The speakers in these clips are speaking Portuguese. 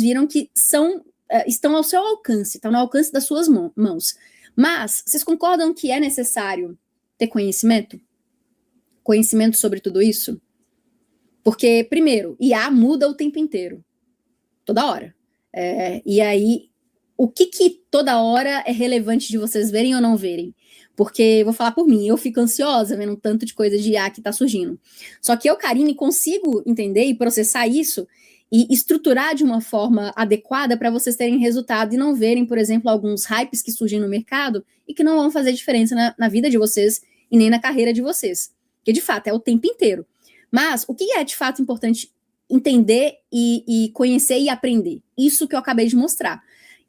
viram que estão ao seu alcance, estão no alcance das suas mãos. Mas, vocês concordam que é necessário ter conhecimento? Conhecimento sobre tudo isso? Porque, primeiro, IA muda o tempo inteiro. Toda hora. E aí, o que toda hora é relevante de vocês verem ou não verem? Porque, eu vou falar por mim, eu fico ansiosa vendo tanto de coisa de IA que tá surgindo. Só que eu, Karine, consigo entender e processar isso e estruturar de uma forma adequada para vocês terem resultado e não verem, por exemplo, alguns hypes que surgem no mercado e que não vão fazer diferença na vida de vocês e nem na carreira de vocês. Porque, de fato, é o tempo inteiro. Mas, o que é, de fato, importante entender e conhecer e aprender? Isso que eu acabei de mostrar.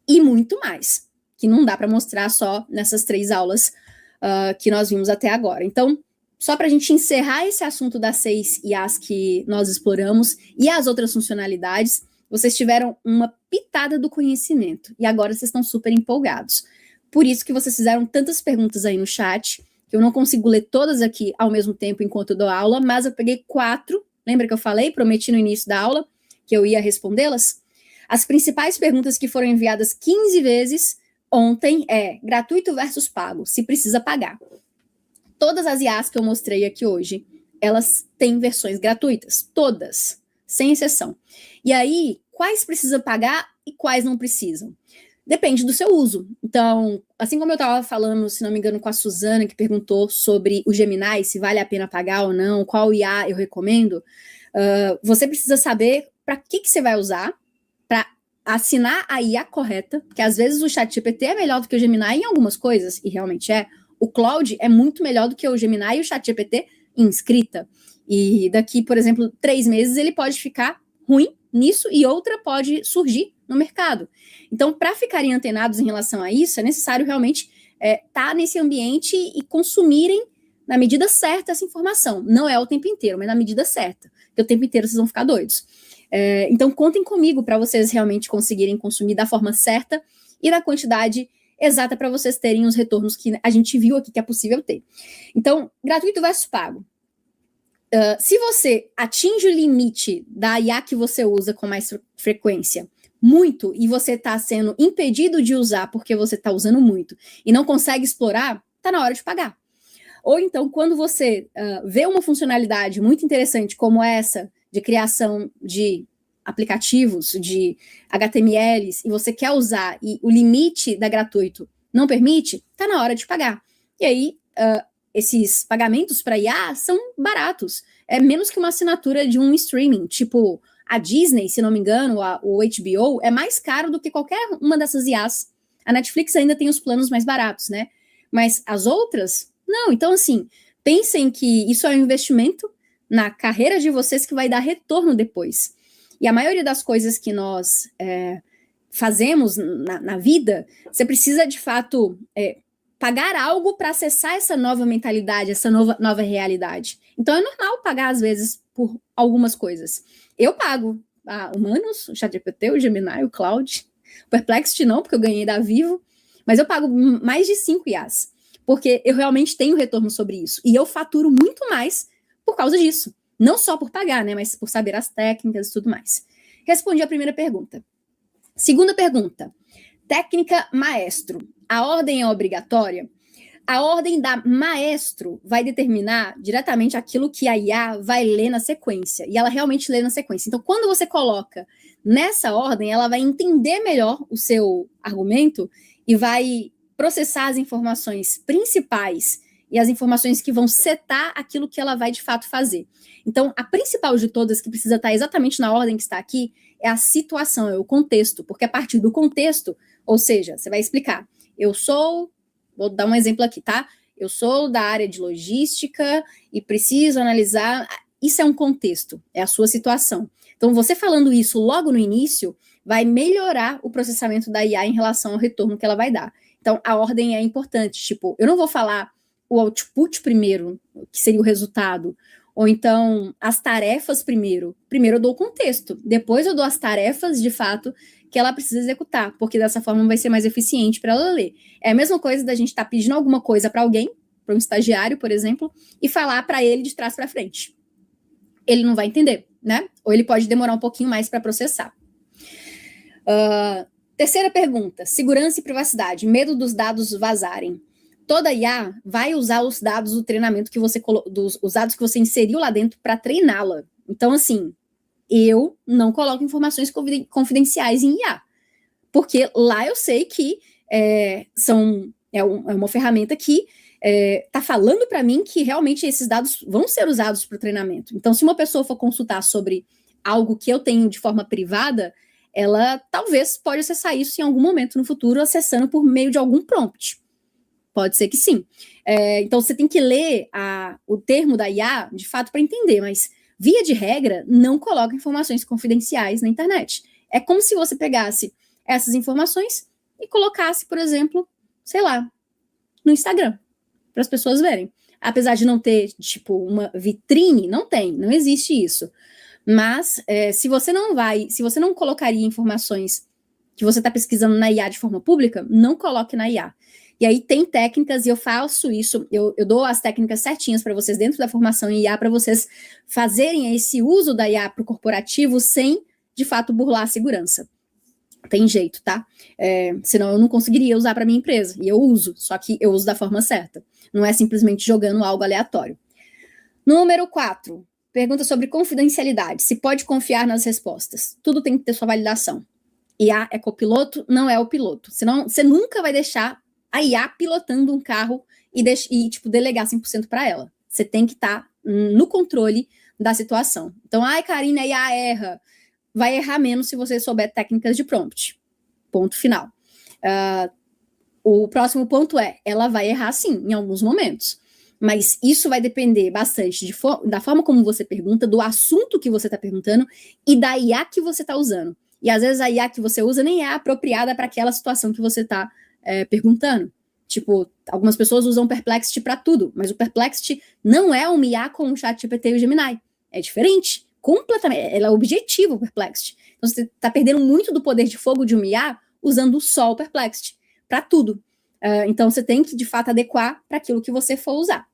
E muito mais, que não dá para mostrar só nessas 3 aulas que nós vimos até agora. Então, só para a gente encerrar esse assunto das 6 IAs que nós exploramos e as outras funcionalidades, vocês tiveram uma pitada do conhecimento e agora vocês estão super empolgados. Por isso que vocês fizeram tantas perguntas aí no chat, que eu não consigo ler todas aqui ao mesmo tempo enquanto eu dou aula, mas eu peguei 4, lembra que eu falei, prometi no início da aula, que eu ia respondê-las? As principais perguntas que foram enviadas 15 vezes ontem gratuito versus pago, se precisa pagar. Todas as IAs que eu mostrei aqui hoje, elas têm versões gratuitas, todas, sem exceção. E aí, quais precisa pagar e quais não precisam? Depende do seu uso. Então, assim como eu estava falando, se não me engano, com a Suzana, que perguntou sobre o Gemini, se vale a pena pagar ou não, qual IA eu recomendo, você precisa saber para que você vai usar, para assinar a IA correta, porque às vezes o ChatGPT é melhor do que o Gemini em algumas coisas, e realmente é. O Claude é muito melhor do que o Gemini e o ChatGPT em escrita. E daqui, por exemplo, 3 meses, ele pode ficar ruim nisso e outra pode surgir no mercado. Então, para ficarem antenados em relação a isso, é necessário realmente estar nesse ambiente e consumirem na medida certa essa informação. Não é o tempo inteiro, mas na medida certa. Porque o tempo inteiro vocês vão ficar doidos. Então, contem comigo para vocês realmente conseguirem consumir da forma certa e na quantidade exata para vocês terem os retornos que a gente viu aqui que é possível ter. Então, gratuito versus pago. Se você atinge o limite da IA que você usa com mais frequência, muito, e você está sendo impedido de usar porque você está usando muito e não consegue explorar, está na hora de pagar. Ou então, quando você vê uma funcionalidade muito interessante como essa, de criação de aplicativos, de HTMLs, e você quer usar e o limite da gratuito não permite, tá na hora de pagar. E aí, esses pagamentos para IA são baratos. É menos que uma assinatura de um streaming, tipo a Disney, se não me engano, o HBO, é mais caro do que qualquer uma dessas IAs. A Netflix ainda tem os planos mais baratos, né? Mas as outras, não. Então, assim, pensem que isso é um investimento na carreira de vocês que vai dar retorno depois. E a maioria das coisas que nós fazemos na vida, você precisa, de fato, pagar algo para acessar essa nova mentalidade, essa nova realidade. Então, é normal pagar, às vezes, por algumas coisas. Eu pago a Humanos, o ChatGPT, o Gemini, o Claude. O Perplexity não, porque eu ganhei da Vivo. Mas eu pago mais de 5 IAs, porque eu realmente tenho retorno sobre isso. E eu faturo muito mais por causa disso. Não só por pagar, né, mas por saber as técnicas e tudo mais. Respondi a primeira pergunta. Segunda pergunta. Técnica maestro. A ordem é obrigatória? A ordem da maestro vai determinar diretamente aquilo que a IA vai ler na sequência. E ela realmente lê na sequência. Então, quando você coloca nessa ordem, ela vai entender melhor o seu argumento e vai processar as informações principais e as informações que vão setar aquilo que ela vai de fato fazer. Então, a principal de todas, que precisa estar exatamente na ordem que está aqui, é a situação, é o contexto, porque a partir do contexto, ou seja, você vai explicar, vou dar um exemplo aqui, tá? Eu sou da área de logística e preciso analisar, isso é um contexto, é a sua situação. Então, você falando isso logo no início, vai melhorar o processamento da IA em relação ao retorno que ela vai dar. Então, a ordem é importante, tipo, eu não vou falar o output primeiro, que seria o resultado, ou então as tarefas primeiro. Primeiro eu dou o contexto, depois eu dou as tarefas, de fato, que ela precisa executar, porque dessa forma vai ser mais eficiente para ela ler. É a mesma coisa da gente estar pedindo alguma coisa para alguém, para um estagiário, por exemplo, e falar para ele de trás para frente. Ele não vai entender, né? Ou ele pode demorar um pouquinho mais para processar. Terceira pergunta, segurança e privacidade, medo dos dados vazarem. Toda IA vai usar os dados do treinamento que você os dados que você inseriu lá dentro para treiná-la. Então, assim, eu não coloco informações confidenciais em IA, porque lá eu sei que é uma ferramenta que está falando para mim que realmente esses dados vão ser usados para o treinamento. Então, se uma pessoa for consultar sobre algo que eu tenho de forma privada, ela talvez pode acessar isso em algum momento no futuro, acessando por meio de algum prompt. Pode ser que sim. Então, você tem que ler o termo da IA, de fato, para entender, mas, via de regra, não coloca informações confidenciais na internet. É como se você pegasse essas informações e colocasse, por exemplo, sei lá, no Instagram, para as pessoas verem. Apesar de não ter, tipo, uma vitrine, não existe isso. Mas, se você não colocaria informações que você está pesquisando na IA de forma pública, não coloque na IA. E aí tem técnicas, e eu faço isso, eu dou as técnicas certinhas para vocês dentro da formação em IA, para vocês fazerem esse uso da IA para o corporativo sem, de fato, burlar a segurança. Tem jeito, tá? Senão eu não conseguiria usar para minha empresa, e eu uso, só que eu uso da forma certa. Não é simplesmente jogando algo aleatório. Número 4. Pergunta sobre confidencialidade. Se pode confiar nas respostas. Tudo tem que ter sua validação. IA é copiloto, não é o piloto. Senão, você nunca vai deixar a IA pilotando um carro e tipo, delegar 100% para ela. Você tem que estar no controle da situação. Então, Karine, a IA erra. Vai errar menos se você souber técnicas de prompt. Ponto final. O próximo ponto ela vai errar sim, em alguns momentos. Mas isso vai depender bastante da forma como você pergunta, do assunto que você está perguntando e da IA que você está usando. E às vezes a IA que você usa nem é apropriada para aquela situação que você está perguntando. Tipo, algumas pessoas usam o Perplexity para tudo, mas o Perplexity não é uma IA com o ChatGPT e o Gemini. É diferente, completamente. Ela é objetivo, o Perplexity. Então você está perdendo muito do poder de fogo de uma IA usando só o Perplexity para tudo. Então você tem que, de fato, adequar para aquilo que você for usar.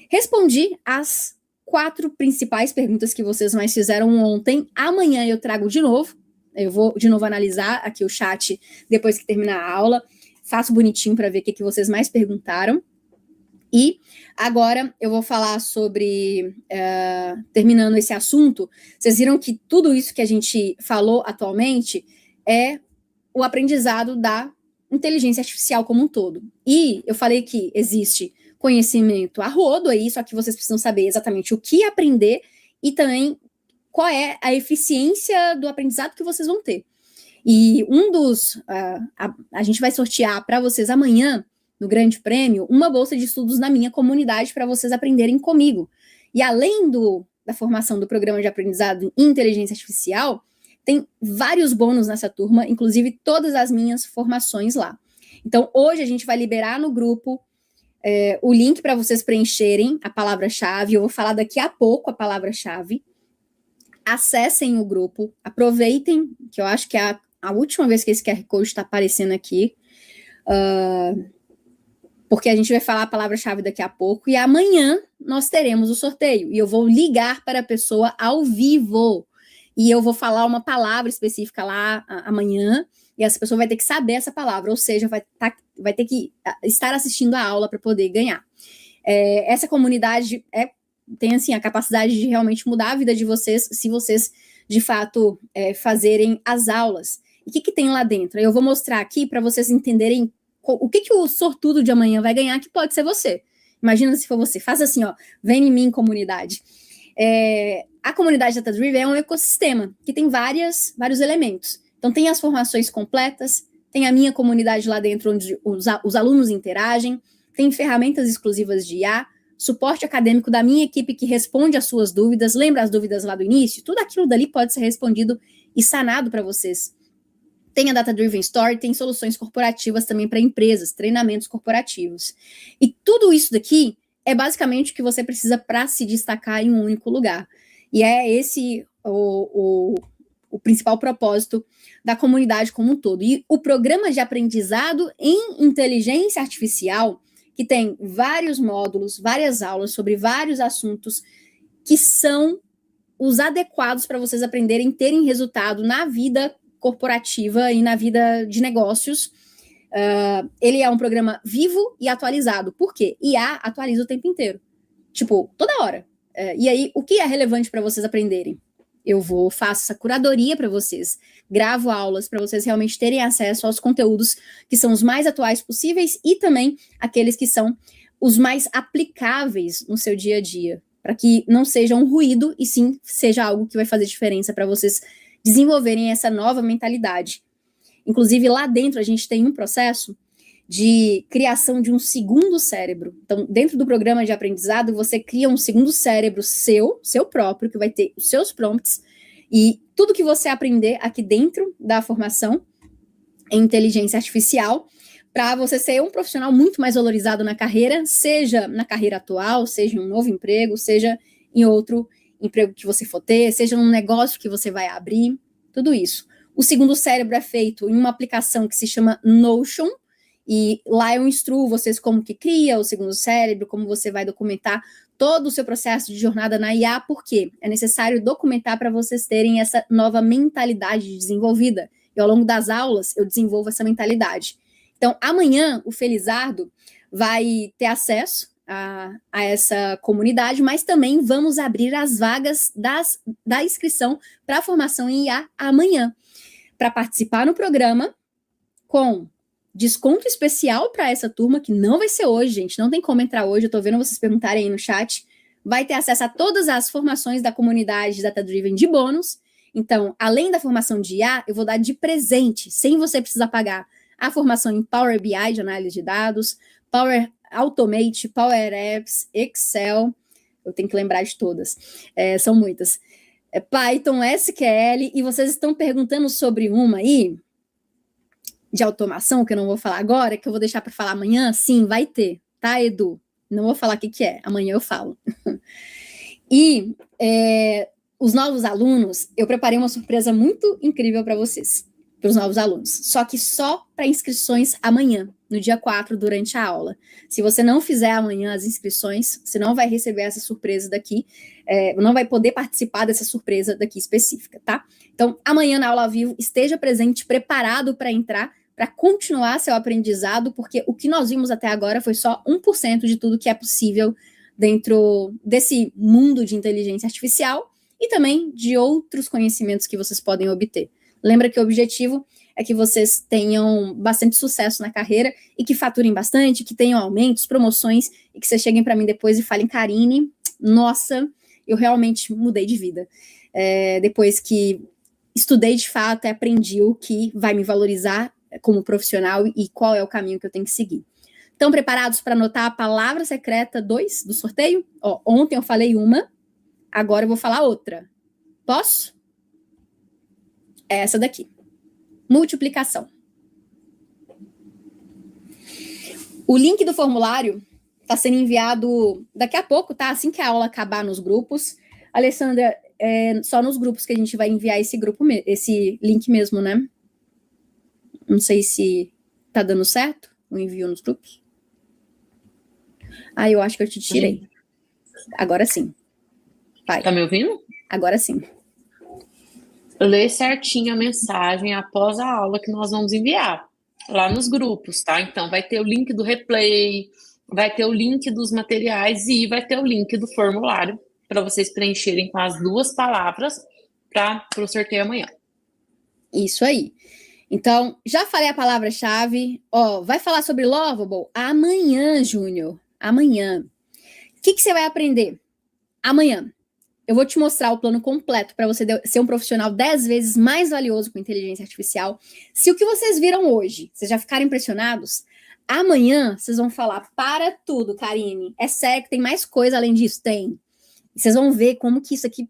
Respondi as 4 principais perguntas que vocês mais fizeram ontem. Amanhã eu trago de novo. Eu vou de novo analisar aqui o chat depois que terminar a aula. Faço bonitinho para ver o que vocês mais perguntaram. E agora eu vou falar sobre, terminando esse assunto, vocês viram que tudo isso que a gente falou atualmente é o aprendizado da inteligência artificial como um todo. E eu falei que existe conhecimento a rodo aí, só que vocês precisam saber exatamente o que aprender e também qual é a eficiência do aprendizado que vocês vão ter. E a gente vai sortear para vocês amanhã, no Grande Prêmio, uma bolsa de estudos na minha comunidade para vocês aprenderem comigo. E além da formação do programa de aprendizado em inteligência artificial, tem vários bônus nessa turma, inclusive todas as minhas formações lá. Então, hoje a gente vai liberar no grupo o link para vocês preencherem a palavra-chave. Eu vou falar daqui a pouco a palavra-chave. Acessem o grupo, aproveitem, que eu acho que é a última vez que esse QR Code está aparecendo aqui, porque a gente vai falar a palavra-chave daqui a pouco, e amanhã nós teremos o sorteio, e eu vou ligar para a pessoa ao vivo, e eu vou falar uma palavra específica lá amanhã, e essa pessoa vai ter que saber essa palavra, ou seja, vai ter que estar assistindo a aula para poder ganhar. Essa comunidade tem assim a capacidade de realmente mudar a vida de vocês, se vocês de fato fazerem as aulas. E o que tem lá dentro? Eu vou mostrar aqui para vocês entenderem o que o sortudo de amanhã vai ganhar, que pode ser você. Imagina se for você. Faz assim, vem em mim, comunidade. A comunidade Data Driven é um ecossistema que tem vários elementos. Então tem as formações completas, tem a minha comunidade lá dentro, onde os alunos interagem, tem ferramentas exclusivas de IA, suporte acadêmico da minha equipe que responde às suas dúvidas. Lembra as dúvidas lá do início? Tudo aquilo dali pode ser respondido e sanado para vocês. Tem a Data Driven Store, tem soluções corporativas também para empresas, treinamentos corporativos. E tudo isso daqui é basicamente o que você precisa para se destacar em um único lugar. E é esse o principal propósito da comunidade como um todo. E o programa de aprendizado em inteligência artificial, que tem vários módulos, várias aulas sobre vários assuntos que são os adequados para vocês aprenderem, terem resultado na vida corporativa e na vida de negócios. Ele é um programa vivo e atualizado. Por quê? IA atualiza o tempo inteiro. Tipo, toda hora. E aí, o que é relevante para vocês aprenderem? Eu faço essa curadoria para vocês, gravo aulas para vocês realmente terem acesso aos conteúdos que são os mais atuais possíveis e também aqueles que são os mais aplicáveis no seu dia a dia, para que não seja um ruído e sim seja algo que vai fazer diferença para vocês desenvolverem essa nova mentalidade. Inclusive, lá dentro a gente tem um processo de criação de um segundo cérebro. Então, dentro do programa de aprendizado, você cria um segundo cérebro seu próprio, que vai ter os seus prompts, e tudo que você aprender aqui dentro da formação em inteligência artificial, para você ser um profissional muito mais valorizado na carreira, seja na carreira atual, seja em um novo emprego, seja em outro emprego que você for ter, seja num negócio que você vai abrir, tudo isso. O segundo cérebro é feito em uma aplicação que se chama Notion, e lá eu instruo vocês como que cria o segundo cérebro, como você vai documentar todo o seu processo de jornada na IA, porque é necessário documentar para vocês terem essa nova mentalidade desenvolvida. E ao longo das aulas eu desenvolvo essa mentalidade. Então, amanhã o Felizardo vai ter acesso a essa comunidade, mas também vamos abrir as vagas da inscrição para a formação em IA amanhã, para participar no programa com desconto especial para essa turma, que não vai ser hoje, gente, não tem como entrar hoje, eu tô vendo vocês perguntarem aí no chat, vai ter acesso a todas as formações da comunidade Data Driven de bônus. Então, além da formação de IA, eu vou dar de presente, sem você precisar pagar, a formação em Power BI, de análise de dados, Power Automate, Power Apps, Excel, eu tenho que lembrar de todas, são muitas, Python, SQL, e vocês estão perguntando sobre uma aí, de automação, que eu não vou falar agora, que eu vou deixar para falar amanhã. Sim, vai ter, tá, Edu? Não vou falar o que é, amanhã eu falo. E os novos alunos, eu preparei uma surpresa muito incrível para vocês, para os novos alunos, só que só para inscrições amanhã, no dia 4, durante a aula. Se você não fizer amanhã as inscrições, você não vai receber essa surpresa daqui, não vai poder participar dessa surpresa daqui específica, tá? Então, amanhã na aula ao vivo, esteja presente, preparado para entrar, para continuar seu aprendizado, porque o que nós vimos até agora foi só 1% de tudo que é possível dentro desse mundo de inteligência artificial e também de outros conhecimentos que vocês podem obter. Lembra que o objetivo é que vocês tenham bastante sucesso na carreira e que faturem bastante, que tenham aumentos, promoções e que vocês cheguem para mim depois e falem, Karine, nossa, eu realmente mudei de vida. Depois que estudei de fato e aprendi o que vai me valorizar como profissional e qual é o caminho que eu tenho que seguir. Estão preparados para anotar a palavra secreta 2 do sorteio? Ontem eu falei uma, agora eu vou falar outra. Posso? É essa daqui. Multiplicação. O link do formulário está sendo enviado daqui a pouco, tá? Assim que a aula acabar nos grupos. Alessandra, só nos grupos que a gente vai enviar esse link mesmo, né? Não sei se tá dando certo o envio nos grupos. Eu acho que eu te tirei. Agora sim. Vai. Tá me ouvindo? Agora sim. Lê certinho a mensagem após a aula que nós vamos enviar lá nos grupos, tá? Então vai ter o link do replay, vai ter o link dos materiais e vai ter o link do formulário para vocês preencherem com as 2 palavras para o sorteio amanhã. Isso aí. Então, já falei a palavra-chave. Vai falar sobre Lovable? Amanhã, Júnior. Amanhã. O que você vai aprender? Amanhã. Eu vou te mostrar o plano completo para você ser um profissional 10 vezes mais valioso com inteligência artificial. Se o que vocês viram hoje, vocês já ficaram impressionados, amanhã vocês vão falar, para tudo, Karine. É sério que tem mais coisa além disso? Tem. E vocês vão ver como que isso aqui,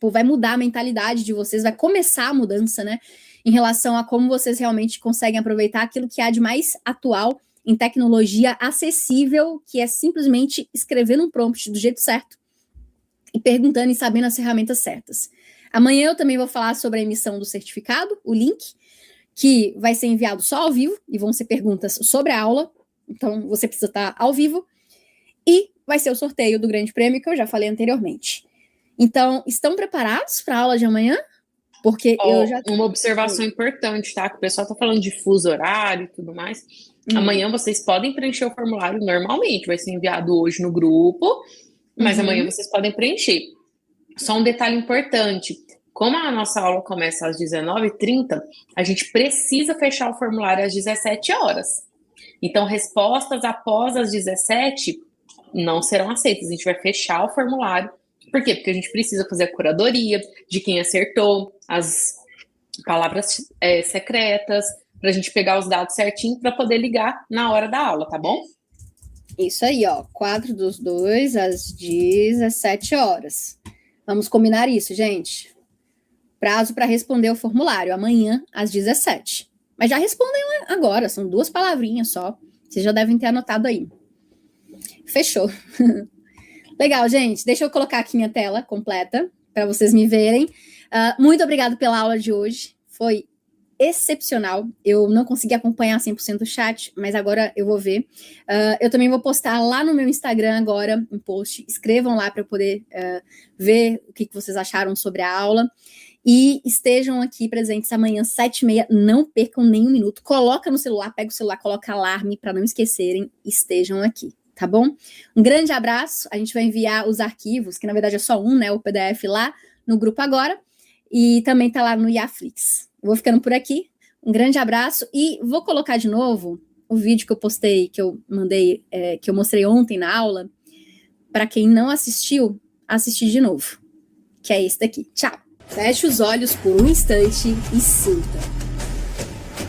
vai mudar a mentalidade de vocês, vai começar a mudança, né? Em relação a como vocês realmente conseguem aproveitar aquilo que há de mais atual em tecnologia acessível, que é simplesmente escrever um prompt do jeito certo e perguntando e sabendo as ferramentas certas. Amanhã eu também vou falar sobre a emissão do certificado, o link, que vai ser enviado só ao vivo, e vão ser perguntas sobre a aula, então você precisa estar ao vivo, e vai ser o sorteio do grande prêmio, que eu já falei anteriormente. Então, estão preparados para a aula de amanhã? Porque eu já... Uma observação importante, tá? Que o pessoal tá falando de fuso horário e tudo mais. Amanhã vocês podem preencher o formulário normalmente, vai ser enviado hoje no grupo, mas amanhã vocês podem preencher. Só um detalhe importante, como a nossa aula começa às 19h30, a gente precisa fechar o formulário às 17 horas. Então, respostas após as 17 não serão aceitas, a gente vai fechar o formulário. Por quê? Porque a gente precisa fazer a curadoria de quem acertou, as palavras secretas, para a gente pegar os dados certinho para poder ligar na hora da aula, tá bom? Isso aí, ó, 4/2 às 17 horas. Vamos combinar isso, gente. Prazo para responder o formulário, amanhã às 17. Mas já respondem agora, são 2 palavrinhas só. Vocês já devem ter anotado aí. Fechou. Legal, gente. Deixa eu colocar aqui minha tela completa para vocês me verem. Muito obrigada pela aula de hoje. Foi excepcional. Eu não consegui acompanhar 100% o chat, mas agora eu vou ver. Eu também vou postar lá no meu Instagram agora um post. Escrevam lá para eu poder ver o que vocês acharam sobre a aula. E estejam aqui presentes amanhã, 7h30. Não percam nem um minuto. Coloca no celular, pega o celular, coloca alarme para não esquecerem. Estejam aqui, tá bom? Um grande abraço. A gente vai enviar os arquivos, que na verdade é só um, né? O PDF lá no grupo agora. E também tá lá no Iaflix. Eu vou ficando por aqui. Um grande abraço. E vou colocar de novo o vídeo que eu postei, que eu mandei, que eu mostrei ontem na aula. Para quem não assistiu, assistir de novo. Que é esse daqui. Tchau. Feche os olhos por um instante e sinta.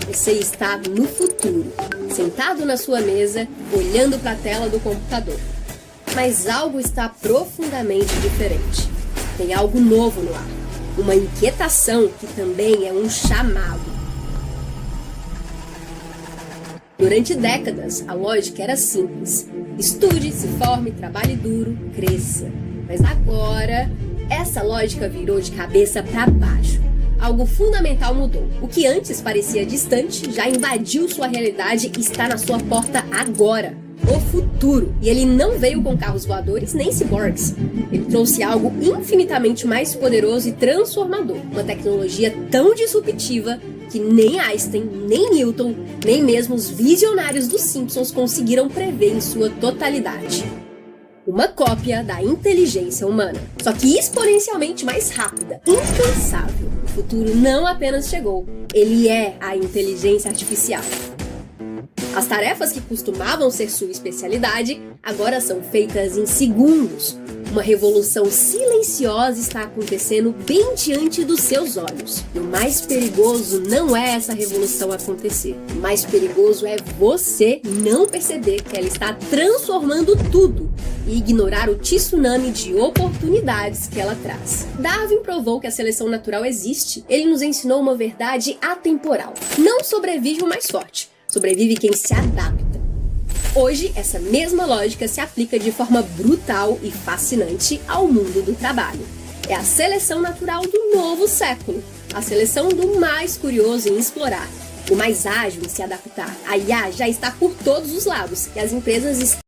Você está no futuro, sentado na sua mesa, olhando para a tela do computador. Mas algo está profundamente diferente. Tem algo novo no ar. Uma inquietação que também é um chamado. Durante décadas, a lógica era simples. Estude, se forme, trabalhe duro, cresça. Mas agora, essa lógica virou de cabeça para baixo. Algo fundamental mudou. O que antes parecia distante já invadiu sua realidade e está na sua porta agora. O futuro. E ele não veio com carros voadores nem ciborgues. Ele trouxe algo infinitamente mais poderoso e transformador. Uma tecnologia tão disruptiva que nem Einstein, nem Newton, nem mesmo os visionários dos Simpsons conseguiram prever em sua totalidade. Uma cópia da inteligência humana, só que exponencialmente mais rápida, incansável. O futuro não apenas chegou, ele é a inteligência artificial. As tarefas que costumavam ser sua especialidade, agora são feitas em segundos. Uma revolução silenciosa está acontecendo bem diante dos seus olhos. E o mais perigoso não é essa revolução acontecer. O mais perigoso é você não perceber que ela está transformando tudo e ignorar o tsunami de oportunidades que ela traz. Darwin provou que a seleção natural existe. Ele nos ensinou uma verdade atemporal. Não sobrevive o mais forte, sobrevive quem se adapta. Hoje, essa mesma lógica se aplica de forma brutal e fascinante ao mundo do trabalho. É a seleção natural do novo século, a seleção do mais curioso em explorar, o mais ágil em se adaptar. A IA já está por todos os lados e as empresas estão